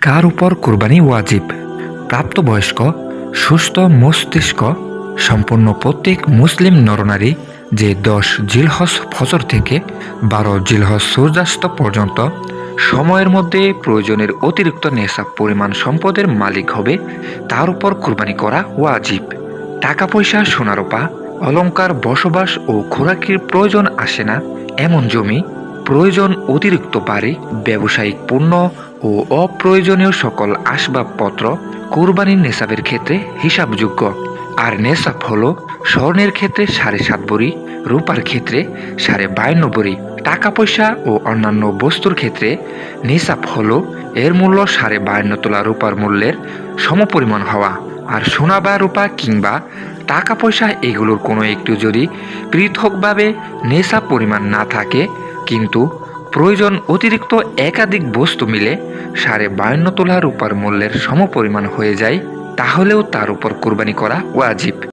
কার উপর কুরবানি ওয়াজিব? প্রাপ্তবয়স্ক, সুস্থ মস্তিষ্ক সম্পন্ন প্রত্যেক মুসলিম নরনারী যে 10 জিলহজ ফজর থেকে 12 জিলহজ সূর্যাস্ত পর্যন্ত সময়ের মধ্যে প্রয়োজনের অতিরিক্ত নেশাব পরিমাণ সম্পদের মালিক হবে, তার উপর কুরবানি করা ওয়াজিব। টাকা পয়সা, সোনারূপা, অলংকার, বসবাস ও খোরাকির প্রয়োজন আসে না এমন জমি, প্রয়োজন অতিরিক্ত বাড়ি, ব্যবসায়িক পণ্য ও অপ্রয়োজনীয় সকল আসবাবপত্র কুরবানির নেশাবের ক্ষেত্রে হিসাবযোগ্য। আর নেশাব হলো স্বর্ণের ক্ষেত্রে 7.5 ভরি, রূপার ক্ষেত্রে 52.5 ভরি, টাকা পয়সা ও অন্যান্য বস্তুর ক্ষেত্রে নেশাব হলো এর মূল্য 52.5 তোলা রূপার মূল্যের সমপরিমাণ হওয়া। আর সোনা বা রূপা কিংবা টাকা পয়সা এগুলোর কোনো একটু যদি পৃথকভাবে নেশাব পরিমাণ না থাকে, কিন্তু প্রয়োজন অতিরিক্ত একাধিক বস্তু মিলে 52.5 তোলা রূপার মূল্যের সমপরিমাণ হয়ে যায়, তাহলেও তার উপর কুরবানি করা ওয়াজিব।